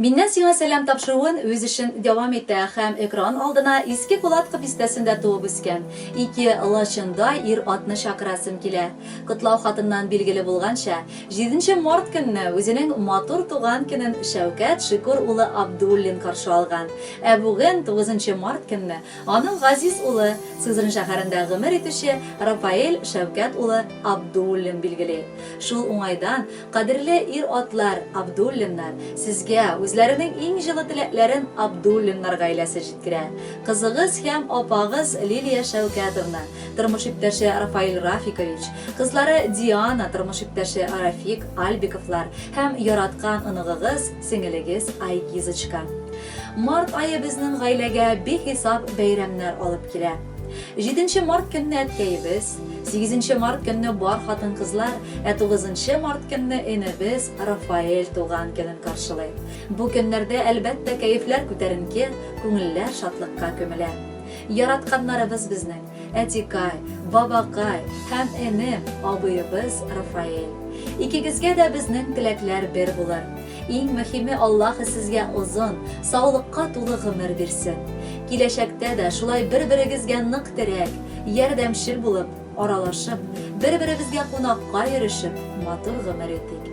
Mindan сиңа сәлам тапшыруын үз эшен дәвам итә һәм экран алдына иске кулатка бистәсендә туып үскән. Ике лачында ир-атны чакырасым килә. Котлау хатыннан билгеле булганча, 7 март көнне үзенең матур туган көнен Шәүкәт Шөкүр улы Абдуллин каршы алган. Ә бүген 9 март көнне аның газиз улы Сызран шәһәрендә гомер итүче Рафаэль Шәүкәт улы Абдуллин билгели. Шул уңайдан кадерле ир-атлар Абдуллиннар сезгә үзләренең иң җылы теләкләрен Абдуллиннар гаиләсе җиткерә. Кызыгыз һәм апагыз Лилия Шәүкәтовна, тормыш иптәше Рафаэль Рафикович, кызлары Диана, тормыш иптәше Рафик Альбиковлар һәм яраткан оныгыгыз, сеңелегез Айгизочка. Март айы безнең гаиләгә бихисап бәйрәмнәр алып килә. 7 март көнне әткәйебез, 8 март көнне бар хатын-кызлар, 9 март көнне энебез Рафаэль туган көнен каршылый. Бу көннәрдә әлбәттә кәефләр күтәренке, күңелләр шатлыкка күмелә. Яратканнарыбыз безнең Әтикай, Бабакай һәм энем, абыебыз Рафаэль. Икегезгә дә безнең теләкләр бер булыр. Иң мөһиме Аллаһ сезгә узын, саулыкка тулы гомер бирсен. Киләчәктә дә шулай бер-берегезгә нык терәк, ярдәмчел булып, аралашып, бер-беребезгә кунакка йөрешеп, матур гомер итик.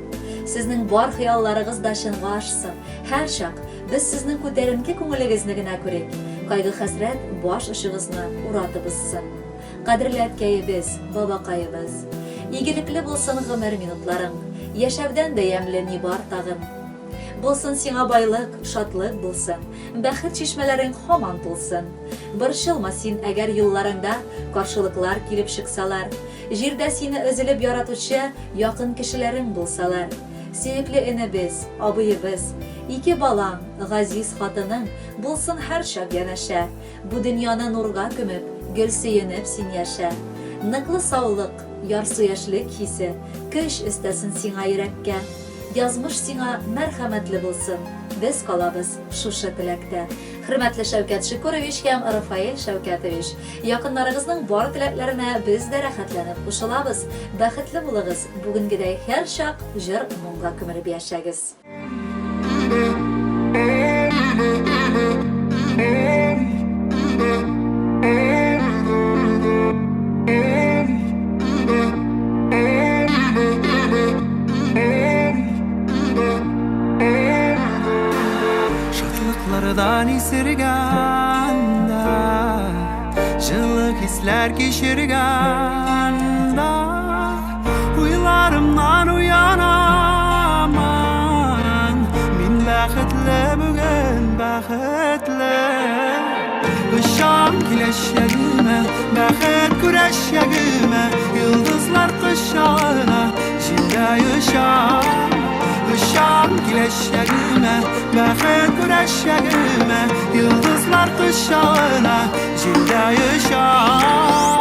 Сезнең бар хыялларыгыз да чынга ашсын. Һәр чак без сезнең күтәренке күңелегезне генә күрик. Кайгы-хәсрәт баш очыгызны уратып узсын. Кадерле әткәйебез, бабакаебыз, игелекле булсын гомер минутларың, яшәүдән дә ямьле ни бар тагын. Булсын сиңа байлык, шатлык булсын, бәхет чишмәләрең һаман тулсын. Борчылма син әгәр юлларыңда каршылыклар килеп чыксалар, җирдә сине өзелеп яратучы якын кешеләрең булсалар. Сөекле энебез, абыебыз, ике балаң, газиз хатының булсын һәр чак янәшә. Бу дөньяны нурга күмеп, гөл сөенеп син яшә. Ныклы саулык, ярсу яшьлек хисе, көч өстәсен сиңа йөрәккә. Язмыш сиңа мәрхәмәтле булсын. Без калабыз шушы теләктә. Хөрмәтле Шәүкәт Шөкүрович һәм Рафаэль Шәүкәтович, якыннарыгызның бар теләкләренә без дә рәхәтләнеп кушылабыз. Бәхетле булыгыз. Бүгенгедәй һәр чак җыр моңга күмелеп яшәгез. Şatlıklardan isirganda, жылы hisler geçirganda, uylarımdan uyanaman. Min bәхетле bugün bәхетле. Işan kileşegime, bәхет küreşegime, yıldızlar kışağına, җилдә yaşam. Işan kileşegime, bәхет küreşegime, yıldızlar kışağına, җилдә yaşam.